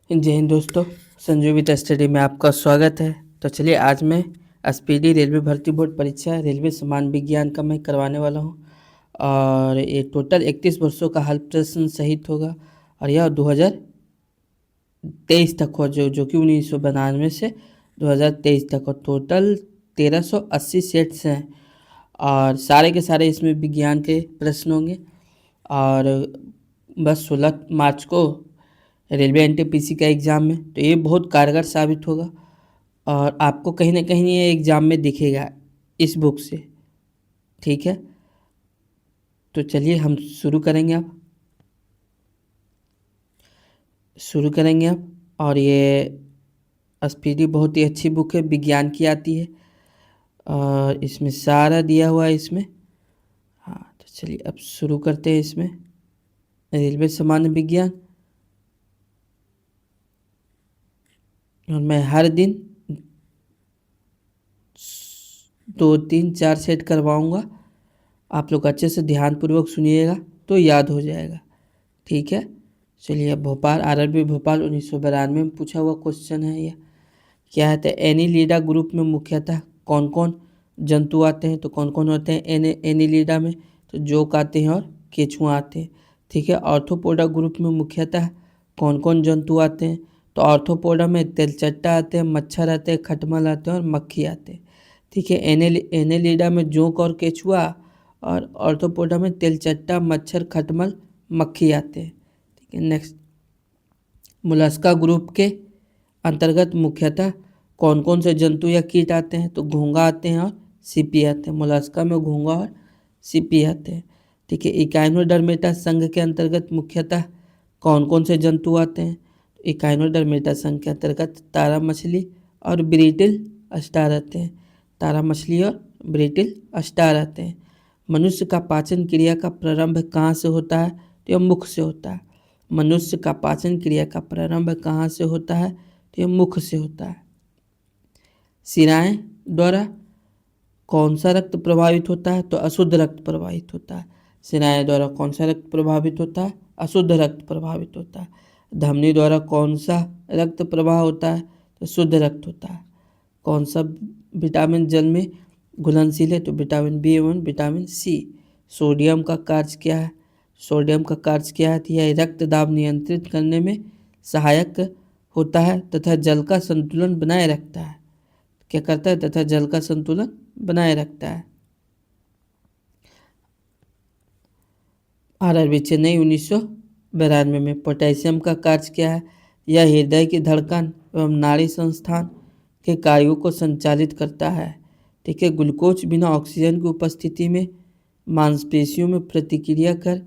जय हिंद दोस्तों, Sanju with study में आपका स्वागत है। तो चलिए आज मैं एसपीडी रेलवे भर्ती बोर्ड परीक्षा रेलवे समान विज्ञान का मैं करवाने वाला हूं और ये टोटल 31 वर्षों का हल प्रश्न सहित होगा और यह 2023 तक हो जो कि 1992 से 2023 तक और टोटल 1380 सेट्स हैं और सारे के सारे इसमें विज्ञान के प्रश्न होंगे और बस 16 मार्च को रेलवे एनटीपीसी का एग्ज़ाम है, तो ये बहुत कारगर साबित होगा और आपको कहीं ना कहीं ये एग्ज़ाम में दिखेगा इस बुक से। ठीक है, तो चलिए हम शुरू करेंगे अब और ये एसपीडी बहुत ही अच्छी बुक है, विज्ञान की आती है और इसमें सारा दिया हुआ है इसमें। हाँ, तो चलिए अब शुरू करते हैं इसमें रेलवे सामान्य विज्ञान। और मैं हर दिन 2, 3, 4 सेट करवाऊँगा। आप लोग अच्छे से ध्यानपूर्वक सुनिएगा तो याद हो जाएगा। ठीक है, चलिए अब भोपाल आरआरबी भोपाल 1992 में पूछा हुआ क्वेश्चन है। यह क्या है? तो एनीलिडा ग्रुप में मुख्यतः कौन कौन जंतु आते हैं? तो कौन कौन होते हैं एनीलिडा में? तो जोक आते हैं और केचुआ आते हैं। ठीक है, ऑर्थोपोडा ग्रुप में मुख्यतः कौन कौन जंतु आते हैं? तो ऑर्थोपोडा में तेलचट्टा आते हैं, मच्छर आते हैं, खटमल आते हैं और मक्खी आते हैं। ठीक है, एनेलिडा में जोंक और केचुआ और ऑर्थोपोडा में तेलचट्टा, मच्छर, खटमल, मक्खी आते हैं। ठीक है, नेक्स्ट मोलस्का ग्रुप के अंतर्गत मुख्यतः कौन कौन से जंतु या कीट आते हैं? तो घोंघा आते हैं और सीपी आते हैं। मोलस्का में घोंघा और सीपी आते हैं। ठीक है, इकाइनोडर्मेटा संघ के अंतर्गत मुख्यतः कौन कौन से जंतु आते हैं? इकाइनोडर्मेटा संघ के अंतर्गत तारा मछली और ब्रिटिल स्टार आते हैं। तारा मछली और ब्रिटिल स्टार आते हैं। मनुष्य का पाचन क्रिया का प्रारंभ कहाँ से होता है? तो यह मुख से होता है। मनुष्य का पाचन क्रिया का प्रारंभ कहाँ से होता है? तो यह मुख से होता है। शिराएं द्वारा कौन सा रक्त प्रभावित होता है? तो अशुद्ध रक्त प्रभावित होता है। शिराएं द्वारा कौन सा रक्त प्रभावित होता है? अशुद्ध रक्त प्रभावित होता है। धमनी द्वारा कौन सा रक्त प्रवाह होता है? तो शुद्ध रक्त होता है। कौन सा विटामिन जल में घुलनशील है? तो विटामिन बी एवं विटामिन सी। सोडियम का कार्य क्या है? सोडियम का कार्य क्या है? यह रक्त दाब नियंत्रित करने में सहायक होता है तथा जल का संतुलन बनाए रखता है। क्या करता है? तथा जल का संतुलन बनाए रखता है। आरआरबी चेन्नई 1992 में पोटेशियम का कार्य क्या है? यह हृदय की धड़कन एवं नाड़ी संस्थान के कार्यों को संचालित करता है। ठीक है, ग्लूकोज बिना ऑक्सीजन की उपस्थिति में मांसपेशियों में प्रतिक्रिया कर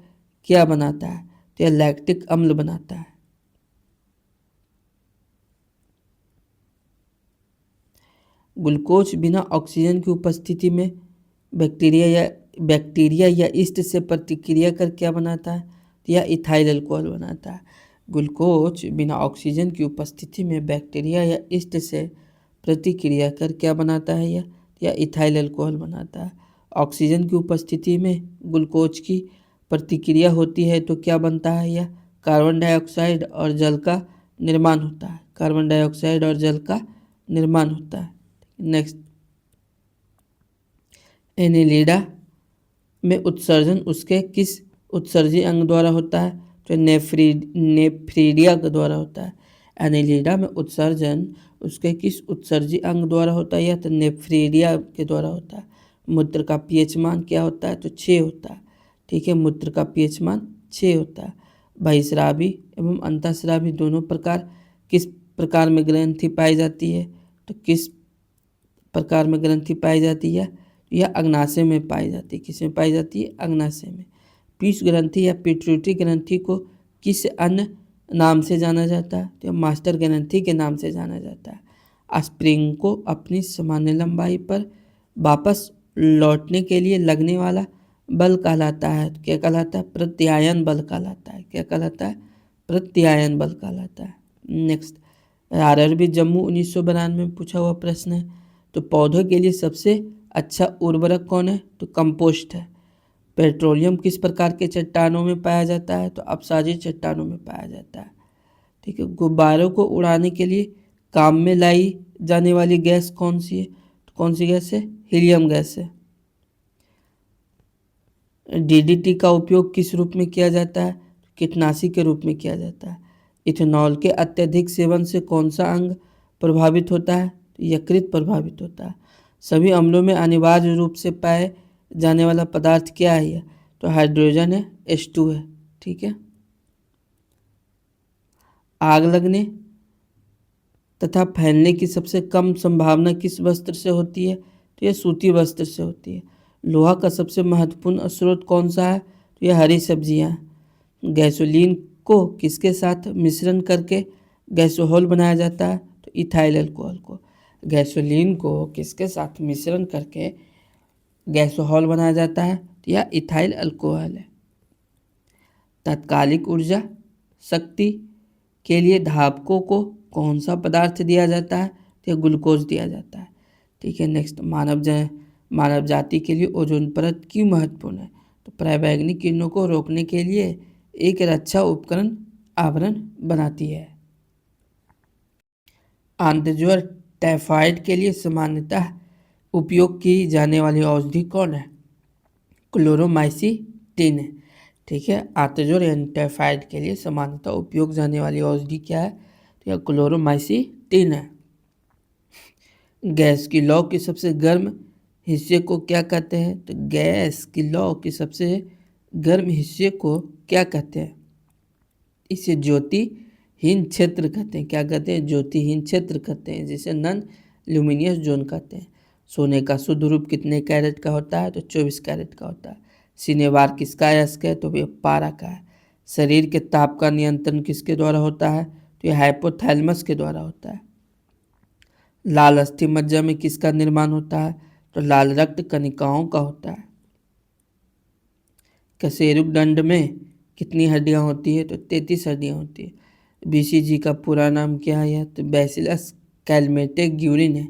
क्या बनाता है? तो यह लैक्टिक अम्ल बनाता है। ग्लूकोज बिना ऑक्सीजन की उपस्थिति में बैक्टीरिया या ईस्ट से प्रतिक्रिया कर क्या बनाता है? तो यह इथाइल अल्कोहल बनाता है। ग्लूकोज बिना ऑक्सीजन की उपस्थिति में बैक्टीरिया या ईस्ट से प्रतिक्रिया कर क्या बनाता है? यह इथाइल अल्कोहल बनाता है। ऑक्सीजन की उपस्थिति में ग्लूकोज की प्रतिक्रिया होती है तो क्या बनता है? यह कार्बन डाइऑक्साइड और जल का निर्माण होता है। कार्बन डाइऑक्साइड और जल का निर्माण होता है। नेक्स्ट, एनेलिडा में उत्सर्जन उसके किस उत्सर्जी अंग द्वारा होता है? तो नेफ्रीडिया के द्वारा होता है। एनेलिडा में उत्सर्जन उसके किस उत्सर्जी अंग द्वारा होता है? या तो नेफ्रीडिया के द्वारा होता है। मूत्र का पीएच मान क्या होता है? तो 6 होता है। ठीक है, मूत्र का पीएच मान 6 होता है। बहिस्रावी एवं अंतःस्रावी दोनों प्रकार किस प्रकार में ग्रंथि पाई जाती है? तो किस प्रकार में ग्रंथि पाई जाती है? यह अग्नाशय में पाई जाती है। किस में पाई जाती है? अग्नाशय में। पीयूष ग्रंथि या पिट्यूटरी ग्रंथि को किस अन्य नाम से जाना जाता है? तो मास्टर ग्रंथि के नाम से जाना जाता है। स्प्रिंग को अपनी सामान्य लंबाई पर वापस लौटने के लिए लगने वाला बल कहलाता है। क्या कहलाता है? प्रत्यायन बल कहलाता है। क्या कहलाता है? प्रत्यायन बल कहलाता है। नेक्स्ट, आरआरबी जम्मू 1992 में पूछा हुआ प्रश्न है। तो पौधों के लिए सबसे अच्छा उर्वरक कौन है? तो कंपोस्ट है। पेट्रोलियम किस प्रकार के चट्टानों में पाया जाता है? तो अपसाजी चट्टानों में पाया जाता है। ठीक है। गुब्बारों को उड़ाने के लिए काम में लाई जाने वाली गैस कौन सी है? तो कौन सी गैस है? हीलियम गैस है। डीडीटी का उपयोग किस रूप में किया जाता है? कीटनाशी के रूप में किया जाता है। इथेनॉल के अत्यधिक सेवन से कौन सा अंग प्रभावित होता है? यकृत प्रभावित होता है। सभी अम्लों में अनिवार्य रूप से पाए जाने वाला पदार्थ क्या है? तो हाइड्रोजन है, H2 है। ठीक है। आग लगने तथा फैलने की सबसे कम संभावना किस वस्त्र से होती है? तो यह सूती वस्त्र से होती है। लोहा का सबसे महत्वपूर्ण स्रोत कौन सा है? तो यह हरी सब्जियां। गैसोलीन को किसके साथ मिश्रण करके गैसोहॉल बनाया जाता है? तो इथाइल अल्कोहल को। गैसोलीन को किसके साथ मिश्रण करके गैसोहॉल बनाया जाता है? तो यह इथाइल अल्कोहल है। तात्कालिक ऊर्जा शक्ति के लिए धावकों को कौन सा पदार्थ दिया जाता है? तो ग्लूकोज दिया जाता है। ठीक है। नेक्स्ट, मानव जाति के लिए ओजोन परत क्यों महत्वपूर्ण है? तो पराबैंगनी किरणों को रोकने के लिए एक रक्षा उपकरण आवरण बनाती है। आंतज्वर टाइफाइड के लिए सामान्यतः उपयोग की जाने वाली औषधि कौन है? क्लोरोमाइसीटिन है। ठीक है। आंतज्वर यानी टाइफाइड के लिए सामान्यतः उपयोग जाने वाली औषधि क्या है? तो यह क्लोरोमाइसीटिन है। गैस की लौ के सबसे गर्म हिस्से को क्या कहते हैं? तो गैस की लौ के सबसे गर्म हिस्से को क्या कहते हैं? इसे ज्योतिहीन क्षेत्र कहते हैं। क्या कहते हैं? ज्योतिहीन क्षेत्र कहते हैं, जिसे नॉन ल्यूमिनियस जोन कहते हैं। सोने का शुद्ध रूप कितने कैरेट का होता है? तो 24 कैरेट का होता है। सिनेबार किसका अयस्क है? तो ये पारा का है। शरीर के ताप का नियंत्रण किसके द्वारा होता है? तो यह हाइपोथैलेमस के द्वारा होता है। लाल अस्थि मज्जा में किसका निर्माण होता है? तो लाल रक्त कणिकाओं का होता है। कशेरुक दंड में कितनी हड्डियां होती है? तो 33 हड्डियां होती है। बीसीजी का पूरा नाम क्या है? तो बैसिलस कैलमेटे-ग्यूरिन है।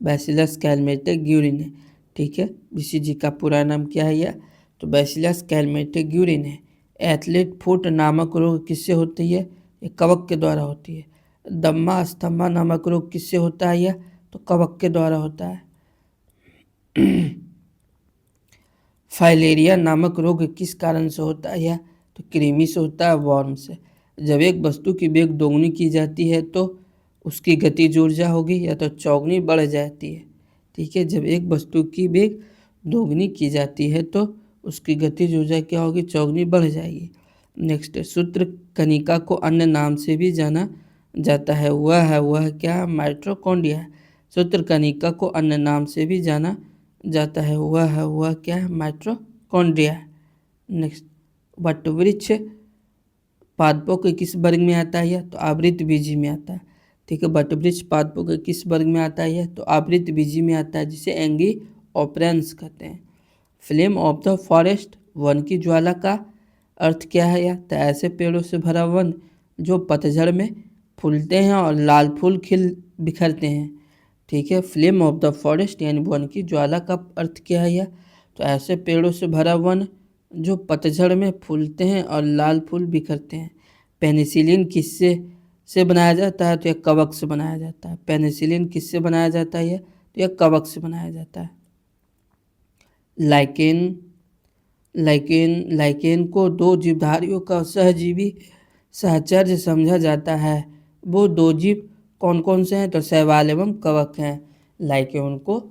बैसिलस कैलमेटे-ग्यूरिन है। ठीक है। बीसीजी का पूरा नाम क्या है? तो बैसिलस कैलमेटे-ग्यूरिन है। एथलीट फुट नामक रोग किससे होती है? ये कवक के द्वारा होती है। दम्मा अस्थमा नामक रोग किससे होता है? यह तो कवक के द्वारा होता है। फाइलेरिया नामक रोग किस कारण से होता है? यह तो कृमि से होता है, वर्म से। जब एक वस्तु की वेग दोगुनी की जाती है तो उसकी गतिज ऊर्जा होगी या तो चौगुनी बढ़ जाती है। ठीक है। जब एक वस्तु की वेग दोगुनी की जाती है तो उसकी गतिज ऊर्जा क्या होगी? चौगुनी बढ़ जाएगी। नेक्स्ट, सूत्र कणिका को अन्य नाम से भी जाना जाता है। वह क्या? माइटोकॉन्ड्रिया है। सूत्र कणिका को अन्य नाम से भी जाना जाता है। वह क्या है? माइटोकॉन्ड्रिया है। नेक्स्ट, वटवृक्ष पादपों के किस वर्ग में आता है? तो आवृतबीजी में आता है। ठीक है। वटवृक्ष पादपों के किस वर्ग में आता है? तो आवृतबीजी में आता है, जिसे एंगीओपरेंस कहते हैं। Flame of the forest, one की ज्वाला का अर्थ क्या है? तो ऐसे पेड़ों से भरा वन जो पतझड़ में फूलते हैं और लाल फूल खिल बिखरते हैं। ठीक है। फ्लेम ऑफ द फॉरेस्ट यानी वन की ज्वाला का अर्थ क्या है? तो ऐसे पेड़ों से भरा वन जो पतझड़ में फूलते हैं और लाल फूल बिखरते हैं। पेनिसिलिन किससे से बनाया जाता है? तो यह कवक से बनाया जाता है। पेनिसिलिन किससे बनाया जाता है? तो यह कवक से बनाया जाता है। लाइकेन को दो जीवधारियों का सहजीवी सहचर्य समझा जाता है। वो दो जीव कौन कौन से हैं? तो शैवाल एवं कवक हैं। लाइकेन को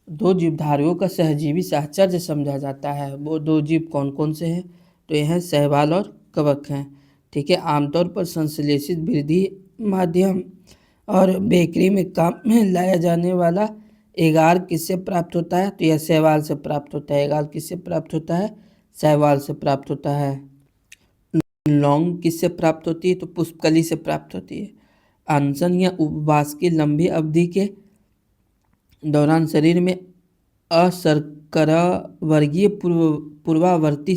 दो जीवधारियों का सहजीवी सहचर्य समझा जाता है। वो दो जीव कौन कौन से हैं? तो यह हैं शैवाल और कवक हैं। ठीक है। आमतौर पर संश्लेषित वृद्धि माध्यम और बेकरी में काम में लाया जाने वाला एगार किससे प्राप्त होता है? तो यह शैवाल से प्राप्त होता है। एगार किससे प्राप्त होता है? शैवाल से प्राप्त होता है। लौंग किससे प्राप्त होती है? तो पुष्पकली से प्राप्त होती है। अनशन या उपवास की लंबी अवधि के दौरान शरीर में अशर्करा वर्गीय पूर्वावर्ती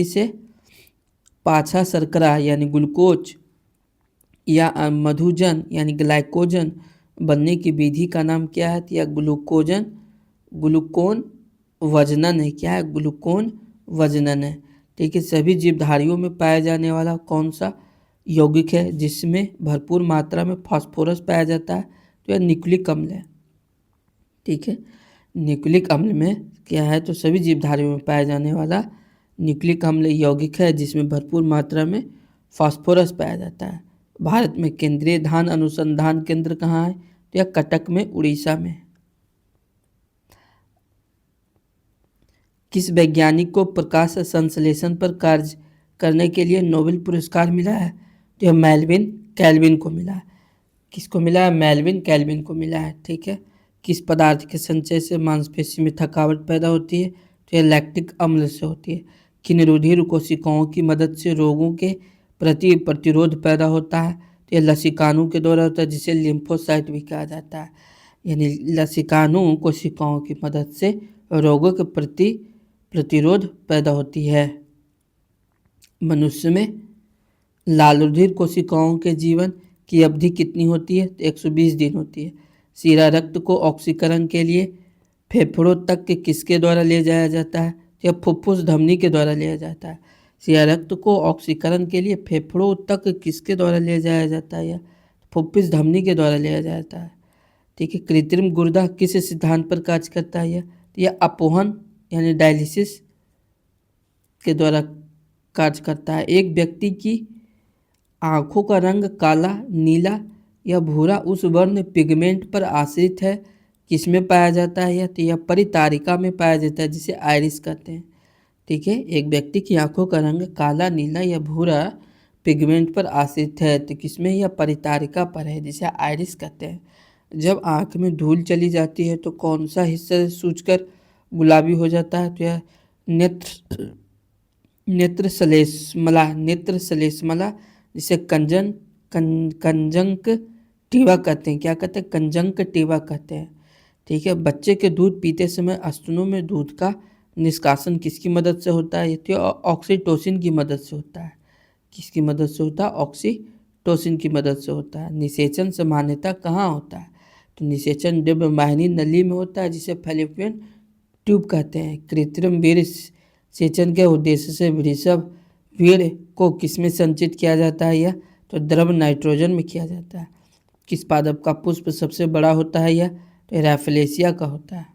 से पाछा शर्करा यानी ग्लूकोज या मधुजन यानी ग्लाइकोजन बनने की विधि का नाम क्या है? या ग्लूकोन वजनन है। क्या है? ग्लूकोन वजनन है। ठीक है। सभी जीवधारियों में पाया जाने वाला कौन सा यौगिक है जिसमें भरपूर मात्रा में फास्फोरस पाया जाता है, तो यह न्यूक्लिक अम्ल है। ठीक है, न्यूक्लिक अम्ल में क्या है, तो सभी जीवधारियों में पाया जाने वाला न्यूक्लिक अम्ल यौगिक है जिसमें भरपूर मात्रा में फास्फोरस पाया जाता है। भारत में केंद्रीय धान अनुसंधान केंद्र कहाँ है, तो यह कटक में, उड़ीसा में। किस वैज्ञानिक को प्रकाश संश्लेषण पर कार्य करने के लिए नोबेल पुरस्कार मिला है, तो यह मेल्विन कैल्विन को मिला है। किसको मिला है, मेल्विन कैल्विन को मिला है। ठीक है, किस पदार्थ के संचय से मांसपेशी में थकावट पैदा होती है, तो यह लैक्टिक अम्ल से होती है। किन रुधिर कोशिकाओं की मदद से रोगों के प्रति प्रतिरोध पैदा होता है, तो यह लसिकाणु के द्वारा होता है, जिसे लिम्फोसाइट भी कहा जाता है। यानी लसिकाणु कोशिकाओं की मदद से रोगों के प्रति प्रतिरोध पैदा होती है। मनुष्य में लाल रुधिर कोशिकाओं के जीवन की अवधि कितनी होती है, तो 120 दिन होती है। सीरा रक्त को ऑक्सीकरण के लिए फेफड़ों तक के किसके द्वारा ले जाया जाता है, तो यह फुफ्फुस धमनी के द्वारा लिया जाता है। सीरा रक्त को ऑक्सीकरण के लिए फेफड़ों तक किसके द्वारा ले जाया जाता है, यह फुफ्फुस धमनी के द्वारा लिया जाता है। ठीक है, कृत्रिम गुर्दा किस सिद्धांत पर कार्य करता है, यह अपोहन यानी डायलिसिस के द्वारा कार्य करता है। एक व्यक्ति की आँखों का रंग काला, नीला या भूरा उस वर्ण पिगमेंट पर आश्रित है किसमें पाया जाता है, तो यह परितारिका में पाया जाता है, जिसे आइरिस कहते हैं। ठीक है, एक व्यक्ति की आँखों का रंग काला, नीला या भूरा पिगमेंट पर आश्रित है, तो किसमें, यह परितारिका पर है, जिसे आइरिस कहते हैं। जब आँख में धूल चली जाती है तो कौन सा हिस्सा सूजकर गुलाबी हो जाता है, तो यह नेत्र सलेस्मला जिसे कंजंक्टिवा कहते हैं। क्या कहते हैं, कंजंक्टिवा कहते हैं। ठीक है, बच्चे के दूध पीते समय स्तनों में दूध का निष्कासन किसकी मदद से होता है, तो ऑक्सीटोसिन की मदद से होता है। किसकी मदद से होता है, ऑक्सीटोसिन की मदद से होता है। निषेचन सामान्यतः कहाँ होता है, तो निषेचन डिम्बवाहिनी नली में होता है, जिसे फैलोपियन ट्यूब कहते हैं। कृत्रिम वीर्य सेचन के उद्देश्य से वृषभ वीर्य को किसमें संचित किया जाता है, यह तो द्रव नाइट्रोजन में किया जाता है। किस पादप का पुष्प सबसे बड़ा होता है, यह तो रैफलेशिया का होता है।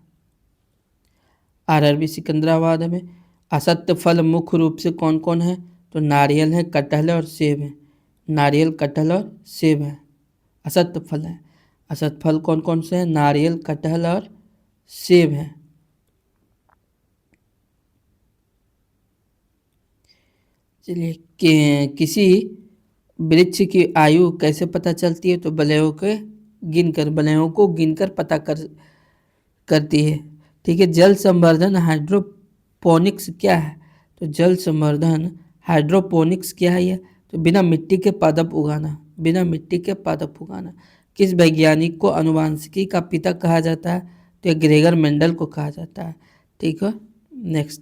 आरआरबी सिकंदराबाद में असत्य फल मुख्य रूप से कौन कौन है, तो नारियल है, कटहल और सेब है। नारियल, कटहल और सेब है असत्य फल है। असत्य फल कौन कौन से हैं, नारियल, कटहल और सेब है। चलिए, किसी वृक्ष की आयु कैसे पता चलती है, तो बलयों को गिनकर पता करती है। ठीक है, जल संवर्धन हाइड्रोपोनिक्स क्या है, तो जल संवर्धन हाइड्रोपोनिक्स क्या है, यह तो बिना मिट्टी के पादप उगाना। किस वैज्ञानिक को आनुवांशिकी का पिता कहा जाता है, तो ग्रेगर मेंडल को कहा जाता है। ठीक है, नेक्स्ट,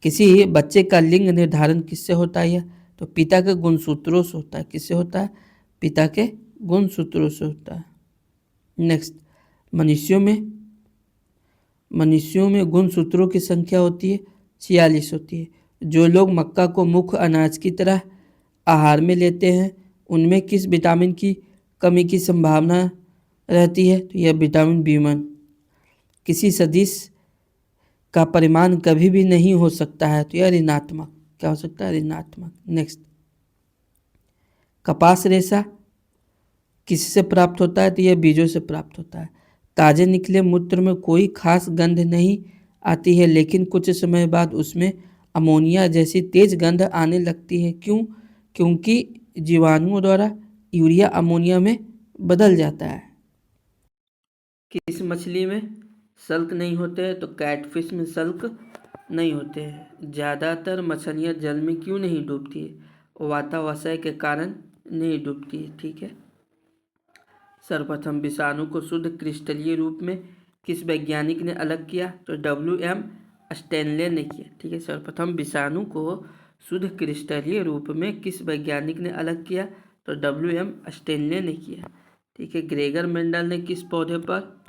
किसी बच्चे का लिंग निर्धारण किससे होता है, तो पिता के गुणसूत्रों से होता है। किससे होता है, पिता के गुणसूत्रों से होता है। नेक्स्ट, मनुष्यों में गुणसूत्रों की संख्या होती है 46 होती है। जो लोग मक्का को मुख्य अनाज की तरह आहार में लेते हैं उनमें किस विटामिन की कमी की संभावना रहती है, तो यह विटामिन B1। किसी सदिश का परिमाण कभी भी नहीं हो सकता है, तो यह ऋणात्मक। क्या हो सकता है, ऋणात्मक। नेक्स्ट, कपास रेशा किससे प्राप्त होता है, तो यह बीजों से प्राप्त होता है। ताजे निकले मूत्र में कोई खास गंध नहीं आती है, लेकिन कुछ समय बाद उसमें अमोनिया जैसी तेज गंध आने लगती है। क्यों, क्योंकि जीवाणुओं द्वारा यूरिया अमोनिया में बदल जाता है। किस मछली में सल्क नहीं होते हैं, तो कैटफिश में सल्क नहीं होते हैं। ज़्यादातर मछलियाँ जल में क्यों नहीं डूबती है, वातावरण के कारण नहीं डूबती है। ठीक है, सर्वप्रथम विषाणु को शुद्ध क्रिस्टलीय रूप में किस वैज्ञानिक ने अलग किया, तो WM स्टैनले ने किया। ठीक है, सर्वप्रथम विषाणु को शुद्ध क्रिस्टलीय रूप में किस वैज्ञानिक ने अलग किया, तो WM स्टैनले ने किया। ठीक है, ग्रेगर मेंडल ने किस पौधे पर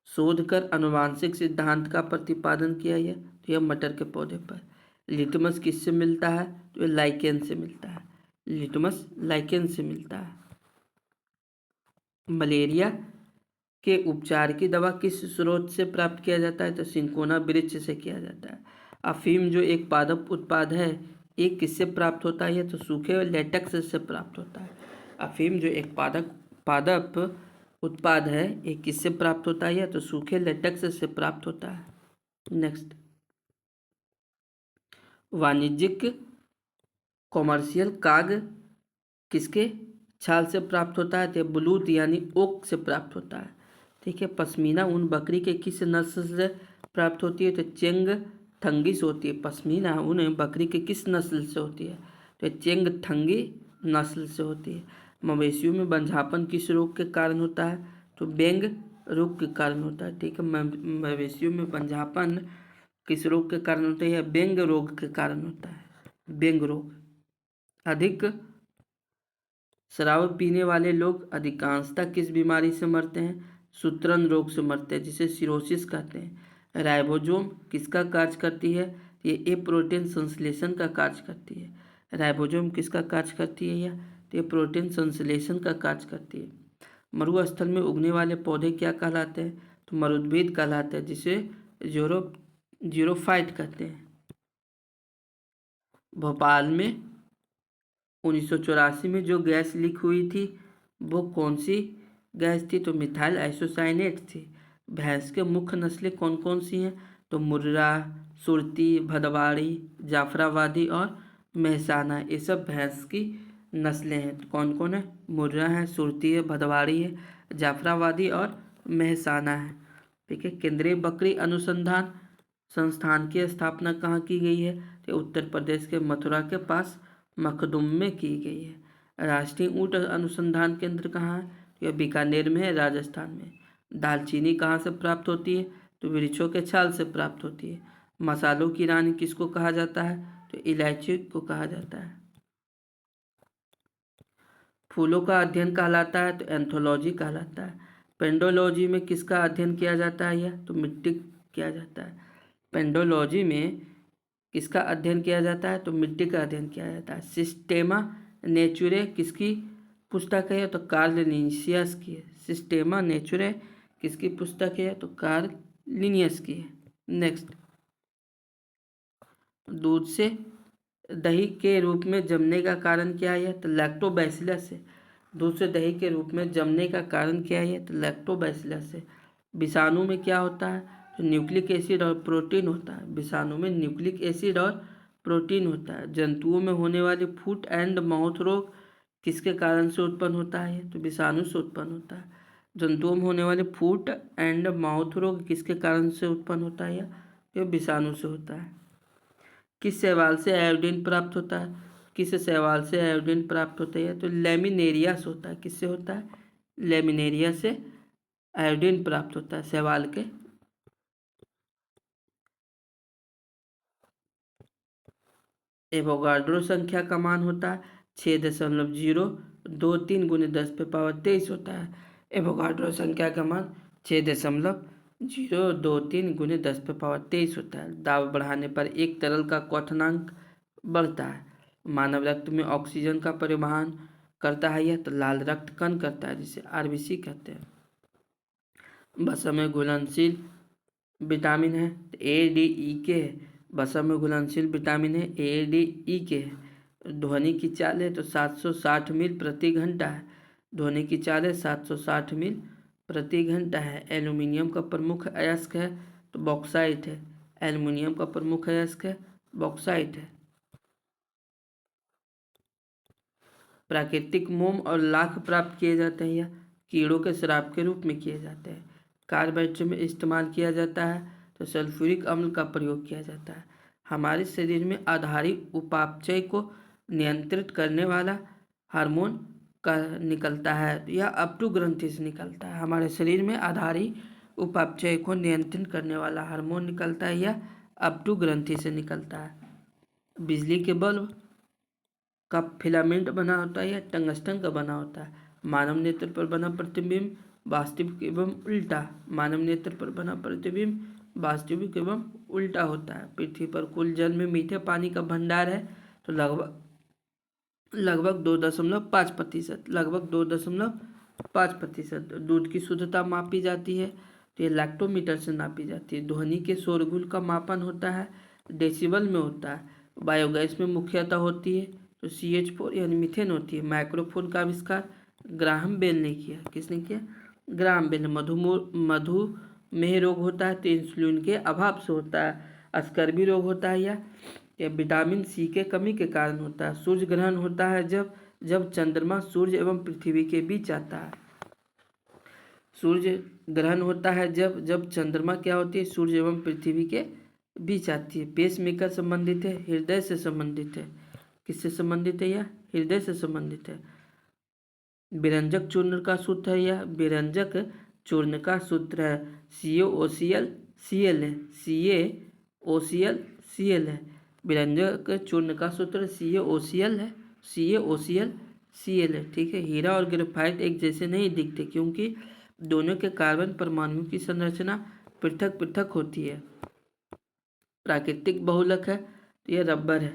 शोध कर आनुवांशिक सिद्धांत का प्रतिपादन किया, तो यह मटर के पौधे पर। लिटमस किससे मिलता है, तो यह लाइकेन से मिलता है। लिटमस लाइकेन से मिलता है। मलेरिया के उपचार की दवा किस स्रोत से प्राप्त किया जाता है? तो सिंकोना वृक्ष से किया जाता है। अफीम जो एक पादप उत्पाद है, एक किससे प्राप्त होता है? तो सूखे लेटेक्स से प्राप्त होता है। अफीम जो एक पादप उत्पाद है, एक किससे प्राप्त होता है? तो सूखे लेटेक्स से प्राप्त होता है। नेक्स्ट, वाणिज्यिक कॉमर्शियल काग किसके छाल से प्राप्त होता है? तो ब्लूथ यानी ओक से प्राप्त होता है। ठीक है। पश्मीना ऊन बकरी के किस नस्ल से प्राप्त होती है? तो चेंग थंगी से होती है। पश्मीना ऊन बकरी के किस नस्ल से होती है? तो चेंग थंगी नस्ल से होती है। मवेशियों में बंझापन किस रोग के कारण होता है? तो बेंग रोग के कारण होता है। ठीक है। मवेशियों में बंझापन किस रोग के कारण होता है? बेंग रोग के कारण होता है। बेंग रोग। अधिक शराब पीने वाले लोग अधिकांशतः किस बीमारी से मरते हैं? सूत्रण रोग से मरते हैं, जिसे सिरोसिस कहते हैं। राइबोसोम किसका कार्य करती है? ये ए प्रोटीन संश्लेषण का कार्य करती है। राइबोसोम किसका कार्य करती है? ये प्रोटीन संश्लेषण का कार्य करती है। मरुस्थल में उगने वाले पौधे क्या कहलाते हैं? तो मरुद्भिद कहलाते हैं, जिसे जीरोफाइट कहते हैं। भोपाल में 1984 में जो गैस लीक हुई थी, वो कौन सी गैस थी? तो मिथाइल आइसोसाइनेट थी। भैंस के मुख्य नस्लें कौन कौन सी हैं? तो मुर्रा, सुरती, भदवाड़ी, जाफराबादी और मेहसाना। ये सब भैंस की नस्लें हैं। तो कौन कौन है? मुर्रा है, सुरती है, भदवाड़ी है, जाफराबादी और मेहसाना है। ठीक है। केंद्रीय बकरी अनुसंधान संस्थान की स्थापना कहाँ की गई है? तो उत्तर प्रदेश के मथुरा के पास मखदुम में की गई है। राष्ट्रीय ऊँट अनुसंधान केंद्र कहाँ है? यह बीकानेर में है, राजस्थान में। दालचीनी कहाँ से प्राप्त होती है? तो वृक्षों के छाल से प्राप्त होती है। मसालों की रानी किसको कहा जाता है? तो इलायची को कहा जाता है। फूलों का अध्ययन कहलाता है? तो एंथोलॉजी कहलाता है। पेंडोलॉजी में किसका अध्ययन किया जाता है? यह तो मिट्टी किया जाता है। पेंडोलॉजी में किसका अध्ययन किया जाता है? तो मिट्टी का अध्ययन किया जाता है। सिस्टेमा नेचुरे किसकी पुस्तक है? तो कार्ल लिनियस की है। सिस्टेमा नेचुरे किसकी पुस्तक है? तो कार्ल लिनियस की है। नेक्स्ट, दूध से दही के रूप में जमने का कारण क्या है? तो लैक्टोबैसिलस है। दूध से दही के रूप में जमने का कारण क्या है? तो लैक्टोबैसिलस है। विषाणु में क्या होता है? तो न्यूक्लिक एसिड और प्रोटीन होता है। विषाणु में न्यूक्लिक एसिड और प्रोटीन होता है। जंतुओं में होने वाले फुट एंड माउथ रोग किसके कारण से उत्पन्न होता है? तो विषाणु से उत्पन्न होता है। जंतुओं में होने वाले फुट एंड माउथ रोग किसके कारण से उत्पन्न होता है? यह विषाणु से होता है। किस शैवाल से आयोडीन प्राप्त होता है? किस शैवाल से आयोडीन प्राप्त होता है? तो लेमिनेरिया से होता है। किससे होता है? लेमिनेरिया से आयोडीन प्राप्त होता है शैवाल के। एवोगाड्रो संख्या का मान होता है 6.023 गुने 10⁻23 होता है। एवोगाड्रो संख्या का मान 6.023 गुने 10⁻23 होता है। दाब बढ़ाने पर एक तरल का क्वथनांक बढ़ता है। मानव रक्त में ऑक्सीजन का परिवहन करता है यह तो लाल रक्त कण करता है, जिसे आरबीसी कहते हैं। वसा में घुलनशील विटामिन है ए डी ई के है। वसा में घुलनशील विटामिन है ए डी ई के है। ध्वनि की चाल है तो 760 मील प्रति घंटा है। ध्वनि की चाल है 760 मील प्रति घंटा है। एल्यूमिनियम का प्रमुख अयस्क है तो बॉक्साइट है। एल्यूमिनियम का प्रमुख अयस्क है बॉक्साइट है। प्राकृतिक मोम और लाख प्राप्त किए जाते हैं या कीड़ों के शराब के रूप में किए जाते हैं। कार्बोरेटर में इस्तेमाल किया जाता है तो सल्फ्यूरिक अम्ल का प्रयोग किया जाता है। हमारे शरीर में आधारी उपापचय को नियंत्रित करने वाला हार्मोन का निकलता है या अपटू ग्रंथि से निकलता है। हमारे शरीर में आधारी उपापचय को नियंत्रित करने वाला हार्मोन निकलता है या अपटू ग्रंथि से निकलता है। बिजली के बल्ब का फिलामेंट बना होता है या टंगस्टन का बना होता है। मानव नेत्र पर बना प्रतिबिंब वास्तविक एवं उल्टा। मानव नेत्र पर बना प्रतिबिंब वास्तविक एवं उल्टा होता है। पृथ्वी पर कुल जल में मीठे पानी का भंडार है तो लगभग लगभग 2.5%, लगभग 2.5%। दूध की शुद्धता मापी जाती है तो ये लैक्टोमीटर से नापी जाती है। ध्वनि के शोरगुल का मापन होता है, डेसिबल में होता है। बायोगैस में मुख्यतः होती है तो CH4 यानी मीथेन होती है। माइक्रोफोन का आविष्कार ग्राहम बेल ने किया। किसने किया? ग्राहम बेल ने। मधुमेह रोग होता है तो इंसुलिन के अभाव से होता है। स्कर्वी रोग होता है या विटामिन सी के कमी के कारण होता है। सूर्य ग्रहण होता है जब चंद्रमा सूर्य एवं पृथ्वी के बीच आता है। सूर्य ग्रहण होता है जब चंद्रमा क्या होती है? सूर्य एवं पृथ्वी के बीच आती है। पेसमेकर संबंधित है, हृदय से संबंधित है। किससे संबंधित है? यह हृदय से संबंधित है। विरंजक चूर्ण का सूत्र है, यह विरंजक चूर्ण का सूत्र है CaOCl Cl है। CaOCl Cl है। विरंजक चूर्ण का सूत्र CaOCl है, CaOCl Cl है। ठीक है। हीरा और ग्रेफाइट एक जैसे नहीं दिखते क्योंकि दोनों के कार्बन परमाणु की संरचना पृथक पृथक होती है। प्राकृतिक बहुलक है तो यह रबर है।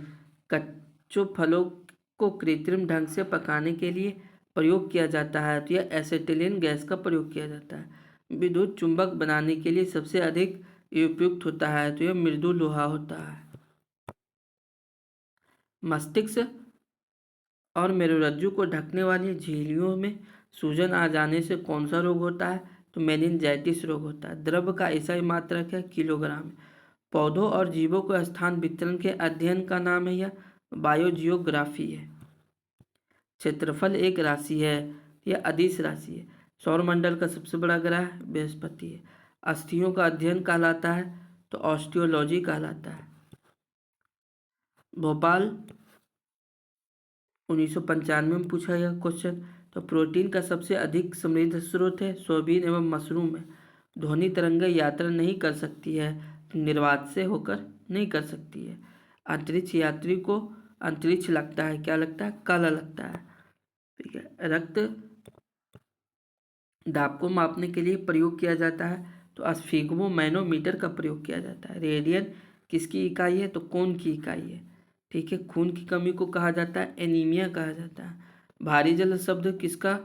कच्चों फलों को कृत्रिम ढंग से पकाने के लिए प्रयोग किया जाता है तो यह एसिटिलीन गैस का प्रयोग किया जाता है। विद्युत चुंबक बनाने के लिए सबसे अधिक उपयुक्त होता है तो यह मृदु लोहा होता है। मस्तिष्क और मेरुरज्जु को ढकने वाली झिल्लियों में सूजन आ जाने से कौन सा रोग होता है? तो मेनिंजाइटिस रोग होता है। द्रव्य का ईसाई मात्रक है किलोग्राम। पौधों और जीवों को स्थान वितरण के अध्ययन का नाम है यह बायोजियोग्राफी है। क्षेत्रफल एक राशि है, यह अदिश राशि है। सौरमंडल का सबसे बड़ा ग्रह बृहस्पति है। अस्थियों का अध्ययन कहलाता है तो ऑस्टियोलॉजी कहलाता है। भोपाल 1995 में पूछा यह क्वेश्चन। तो प्रोटीन का सबसे अधिक समृद्ध स्रोत है सोयाबीन एवं मशरूम है। ध्वनि तरंगें यात्रा नहीं कर सकती है, निर्वात से होकर नहीं कर सकती है। अंतरिक्ष यात्री को अंतरिक्ष लगता है, क्या लगता है? काला लगता है। ठीक है। रक्त दाब को मापने के लिए प्रयोग किया जाता है तो स्फिग्मो मैनोमीटर का प्रयोग किया जाता है। रेडियन किसकी इकाई है? तो कौन की इकाई है। ठीक है। खून की कमी को कहा जाता है एनीमिया कहा जाता है। भारी जल शब्द किसका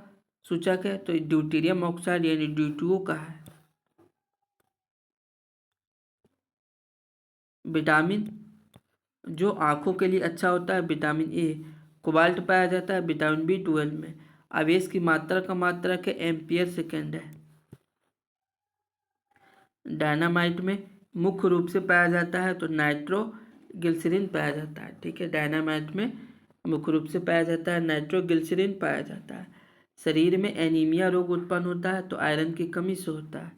सूचक है? तो ड्यूटेरियम ऑक्साइड यानी ड्यूटुओ का है। विटामिन जो आंखों के लिए अच्छा होता है विटामिन ए। कोबाल्ट पाया जाता है विटामिन B12 में। आवेश की मात्रा का मात्रक है एम्पियर सेकेंड है। डायनामाइट में मुख्य रूप से पाया जाता है तो नाइट्रोग्लिसरीन पाया जाता है। ठीक है। डायनामाइट में मुख्य रूप से पाया जाता है नाइट्रोग्लिसरीन पाया जाता है। शरीर में एनीमिया रोग उत्पन्न होता है तो आयरन की कमी से होता है।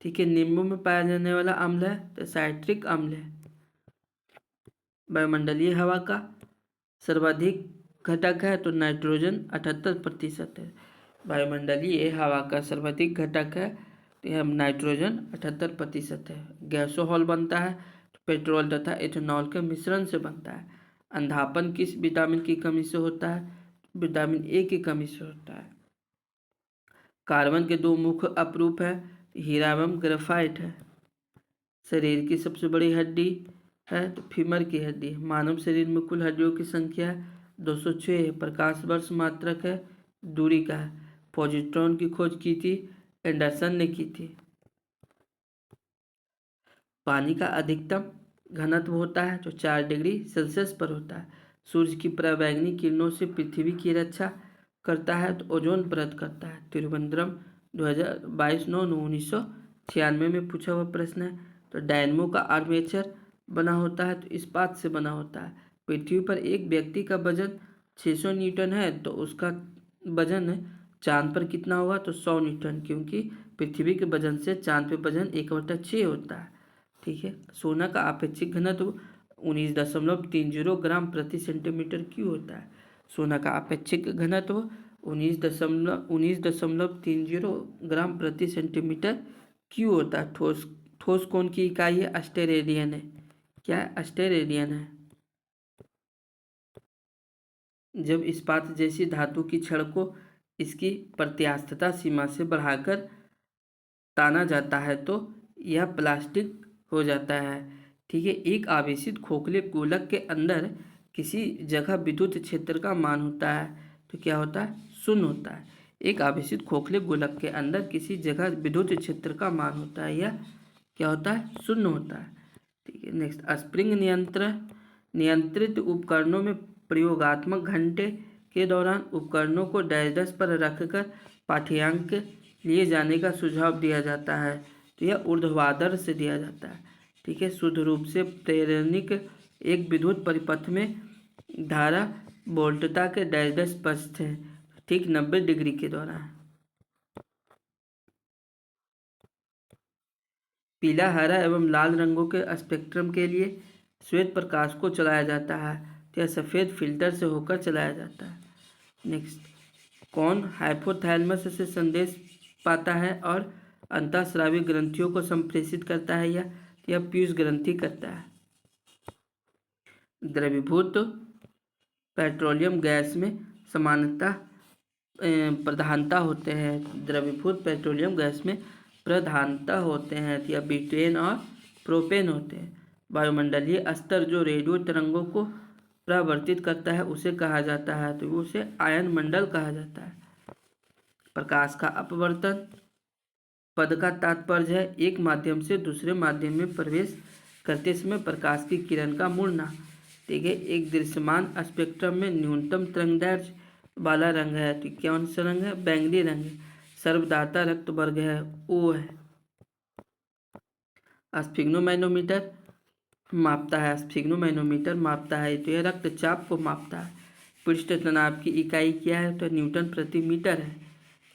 ठीक है। नींबू में पाया जाने वाला अम्ल है तो साइट्रिक अम्ल है। वायुमंडलीय हवा का सर्वाधिक घटक है तो नाइट्रोजन 78% है। वायुमंडलीय हवा का सर्वाधिक घटक है तो यह नाइट्रोजन 78% है। गैसोहॉल बनता है तो पेट्रोल तथा इथेनॉल के मिश्रण से बनता है। अंधापन किस विटामिन की कमी से होता है? विटामिन ए की कमी से होता है। कार्बन के दो मुख्य अपरूप है हीरा एवं ग्रेफाइट है। शरीर की सबसे बड़ी हड्डी है तो फीमर की हड्डी। मानव शरीर में कुल हड्डियों की संख्या 206 है। प्रकाश वर्ष मात्रक है दूरी का है। पॉजिट्रॉन की खोज की थी एंडरसन ने की थी। पानी का अधिकतम घनत्व होता है जो 4 डिग्री सेल्सियस पर होता है। सूर्य की पराबैंगनी किरणों से पृथ्वी की रक्षा करता है तो ओजोन परत करता है। तिरुवनंतपुरम 1996 में पूछा हुआ प्रश्न है। तो डायनमो का आर्मेचर बना होता है तो इस्पात से बना होता है। पृथ्वी पर एक व्यक्ति का वजन 600 न्यूटन है तो उसका वजन चांद पर कितना होगा? तो 100 न्यूटन, क्योंकि पृथ्वी के वजन से चांद पे वजन 1/6 होता है। ठीक है। सोना का अपेक्षित घनत्व 19.30 ग्राम प्रति सेंटीमीटर क्यूब होता है। सोना का अपेक्षित घनत्व 19.30 ग्राम प्रति सेंटीमीटर क्यूब होता है। ठोस कोण की इकाई है अस्टेरेडियन है। क्या है? अस्टेरेडियन है। जब इस्पात जैसी धातु की छड़ को इसकी प्रत्यास्थता सीमा से बढ़ाकर ताना जाता है तो यह प्लास्टिक हो जाता है। ठीक है। एक आवेशित खोखले गोलक के अंदर किसी जगह विद्युत क्षेत्र का मान होता है तो क्या होता है, शून्य होता है। एक आवेशित खोखले गोलक के अंदर किसी जगह विद्युत क्षेत्र का मान होता है, यह क्या होता है, शून्य होता है। ठीक है, नेक्स्ट, स्प्रिंग नियंत्रित उपकरणों में प्रयोगात्मक घंटे के दौरान उपकरणों को डैश पर रखकर पाठ्यांक लिए जाने का सुझाव दिया जाता है, तो यह ऊर्ध्वाधर से दिया जाता है। ठीक है, शुद्ध रूप से प्रेरणिक एक विद्युत परिपथ में धारा वोल्टता के डैश पक्ष है, ठीक 90 डिग्री के दौरान। पीला, हरा एवं लाल रंगों के स्पेक्ट्रम के लिए श्वेत प्रकाश को चलाया जाता है, तो यह सफ़ेद फिल्टर से होकर चलाया जाता है। नेक्स्ट, कौन हाइपोथैलेमस से संदेश पाता है और अंतःस्रावी ग्रंथियों को संप्रेषित करता है, यह पीयूष ग्रंथि करता है। द्रवीभूत पेट्रोलियम गैस में सामान्यतः प्रधानता होते हैं, द्रवीभूत पेट्रोलियम गैस में प्रधानता होते हैं, या ब्यूटेन और प्रोपेन होते हैं। वायुमंडलीय स्तर जो रेडियो तरंगों को परावर्तित करता है उसे कहा जाता है, तो उसे आयन मंडल कहा जाता है। प्रकाश का अपवर्तन पद का तात्पर्य है एक माध्यम से दूसरे माध्यम में प्रवेश करते समय प्रकाश की किरण का मुड़ना। ठीक है, एक दृश्यमान स्पेक्ट्रम में न्यूनतम तरंगदैर्घ्य वाला रंग है, तो कौन सा रंग है, बैंगनी रंग है। सर्वदाता रक्त वर्ग है, ओ है। स्फिग्नोमैनोमीटर मापता है, स्फिग्नोमैनोमीटर मापता है, तो यह रक्तचाप को मापता है। पृष्ठ तनाव की इकाई क्या है, तो न्यूटन प्रति मीटर है।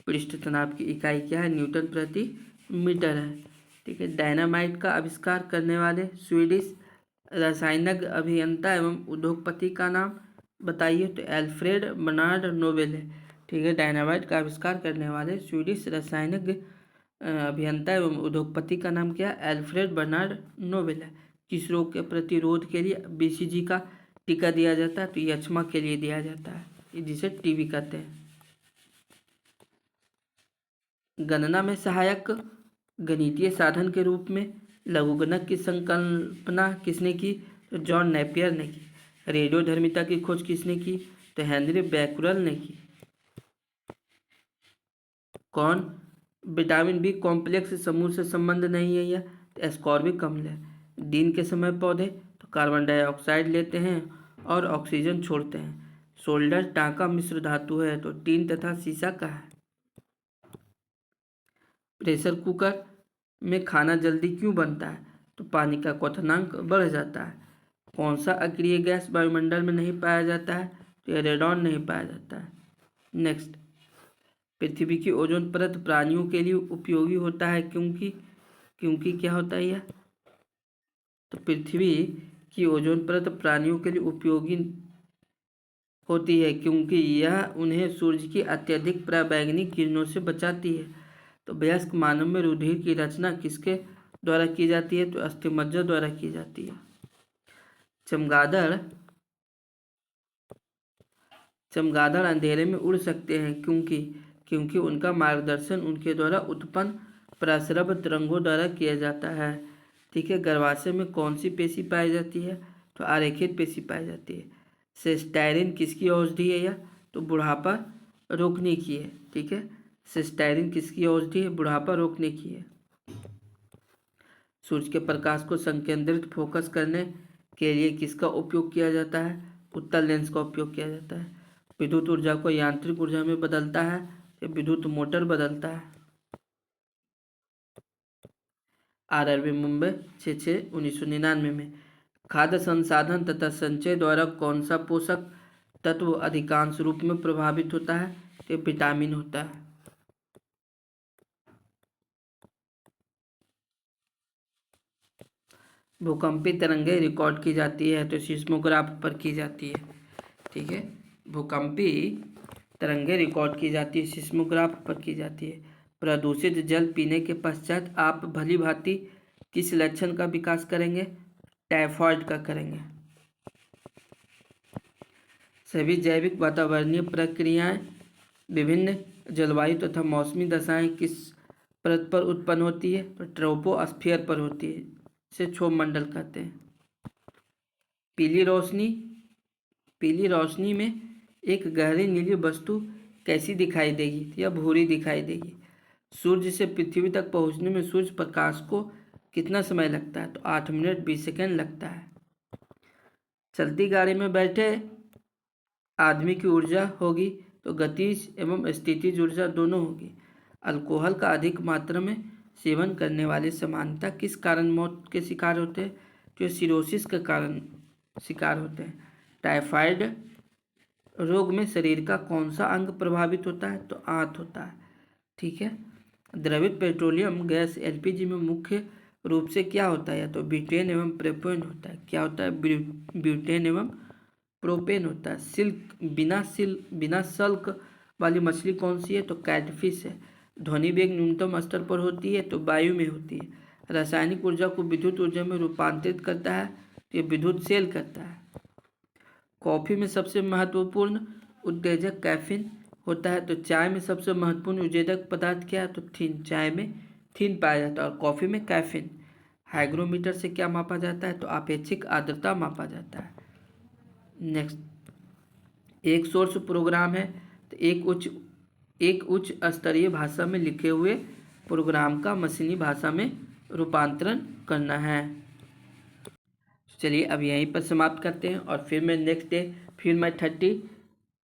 पृष्ठ तनाव की इकाई क्या है, न्यूटन प्रति मीटर है। ठीक है, डायनामाइट का आविष्कार करने वाले स्वीडिश रासायनिक अभियंता एवं उद्योगपति का नाम बताइए, तो एल्फ्रेड बर्नार्ड नोबेल है। ठीक है, डायनामाइट का आविष्कार करने वाले स्वीडिश रासायनिक अभियंता एवं उद्योगपति का नाम क्या है, एल्फ्रेड बर्नार्ड नोबेल है। किस रोग के प्रतिरोध के लिए बीसीजी का टीका दिया जाता है, तो यक्ष्मा के लिए दिया जाता है, जिसे टीबी कहते हैं। गणना में सहायक गणितीय साधन के रूप में लघुगणक की संकल्पना किसने की, तो जॉन नेपियर ने की। रेडियोधर्मिता की खोज किसने की, तो हेनरी बैक्यूरेल ने की। कौन विटामिन बी कॉम्प्लेक्स समूह से संबंध नहीं है, यह तो एस्कॉर्बिक अम्ल है। दिन के समय पौधे तो कार्बन डाइऑक्साइड लेते हैं और ऑक्सीजन छोड़ते हैं। सोल्डर टांका मिश्र धातु है, तो टीन तथा सीसा का है। प्रेशर कुकर में खाना जल्दी क्यों बनता है, तो पानी का क्वथनांक बढ़ जाता है। कौन सा अक्रिय गैस वायुमंडल में नहीं पाया जाता है, तो यह रेडॉन नहीं पाया जाता है। नेक्स्ट, पृथ्वी की ओजोन परत प्राणियों के लिए उपयोगी होता है, क्योंकि क्या होता है यह, तो पृथ्वी की ओजोन परत प्राणियों के लिए उपयोगी होती है क्योंकि यह उन्हें सूर्य की अत्यधिक पराबैंगनी किरणों से बचाती है। तो वयस्क मानव में रुधिर की रचना किसके द्वारा की जाती है, तो अस्थिमज्जा द्वारा की जाती है। चमगादड़ अंधेरे में उड़ सकते हैं क्योंकि उनका मार्गदर्शन उनके द्वारा उत्पन्न प्रसरब तरंगों द्वारा किया जाता है। ठीक है, गर्भाशय में कौन सी पेशी पाई जाती है, तो आरेखित पेशी पाई जाती है। सिस्टाइरिन किसकी औषधि है, यह तो बुढ़ापा रोकने की है। ठीक है, सिस्टाइरिन किसकी औषधि है, बुढ़ापा रोकने की है। सूर्य के प्रकाश को संकेंद्रित फोकस करने के लिए किसका उपयोग किया जाता है, उत्तल लेंस का उपयोग किया जाता है। विद्युत ऊर्जा को यांत्रिक ऊर्जा में बदलता है या विद्युत मोटर बदलता है। आरआरबी मुंबई 6/6/1999 में खाद्य संसाधन तथा संचय द्वारा कौन सा पोषक तत्व अधिकांश रूप में प्रभावित होता है, तो विटामिन होता है। भूकंपी तरंगें रिकॉर्ड की जाती है, तो सिस्मोग्राफ पर की जाती है। ठीक है, भूकंपी तरंगें रिकॉर्ड की जाती है, सिस्मोग्राफ पर की जाती है। प्रदूषित जल पीने के पश्चात आप भली भांति किस लक्षण का विकास करेंगे, टाइफॉइड का करेंगे। सभी जैविक वातावरणीय प्रक्रियाएं विभिन्न जलवायु तथा मौसमी दशाएं किस परत पर उत्पन्न होती है, तो ट्रोपोस्फियर पर होती है, इसे क्षोभ मंडल कहते हैं। पीली रोशनी पीली रोशनी में एक गहरी नीली वस्तु कैसी दिखाई देगी? या भूरी दिखाई देगी। सूर्य से पृथ्वी तक पहुंचने में सूर्य प्रकाश को कितना समय लगता है? तो 8 मिनट 20 सेकेंड लगता है। चलती गाड़ी में बैठे आदमी की ऊर्जा होगी तो गतिज एवं स्थितिज ऊर्जा दोनों होगी। अल्कोहल का अधिक मात्रा में सेवन करने वाले सामान्यतः किस कारण मौत के शिकार होते हैं? जो सिरोसिस के कारण शिकार होते हैं। टाइफाइड रोग में शरीर का कौन सा अंग प्रभावित होता है? तो आंत होता है। ठीक है। द्रवित पेट्रोलियम गैस एलपीजी में मुख्य रूप से क्या होता है? या तो ब्यूटेन एवं प्रोपेन होता है। क्या होता है? ब्यूटेन एवं प्रोपेन होता है। बिना सल्क वाली मछली कौन सी है? तो कैटफिश है। ध्वनि वेग न्यूनतम स्तर पर होती है तो वायु में होती है। रासायनिक ऊर्जा को विद्युत ऊर्जा में रूपांतरित करता है तो ये विद्युत सेल करता है। कॉफ़ी में सबसे महत्वपूर्ण उत्तेजक कैफीन होता है तो चाय में सबसे महत्वपूर्ण उत्तेजक पदार्थ क्या है? तो थीन। चाय में थीन पाया जाता है और कॉफ़ी में कैफीन। हाइग्रोमीटर से क्या मापा जाता है? तो आपेक्षिक आर्द्रता मापा जाता है। नेक्स्ट, एक सोर्स प्रोग्राम है तो एक उच्च स्तरीय भाषा में लिखे हुए प्रोग्राम का मशीनी भाषा में रूपांतरण करना है। चलिए अब यहीं पर समाप्त करते हैं और फिर मैं नेक्स्ट डे फिर मैं 30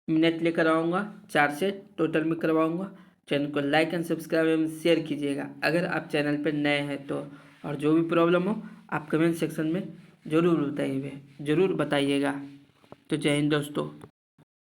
मिनट लेकर आऊँगा। 4 सेट टोटल में करवाऊँगा। चैनल को लाइक एंड सब्सक्राइब एवं शेयर कीजिएगा अगर आप चैनल पर नए हैं तो। और जो भी प्रॉब्लम हो आप कमेंट सेक्शन में ज़रूर बताइएगा। तो जय हिंद दोस्तों।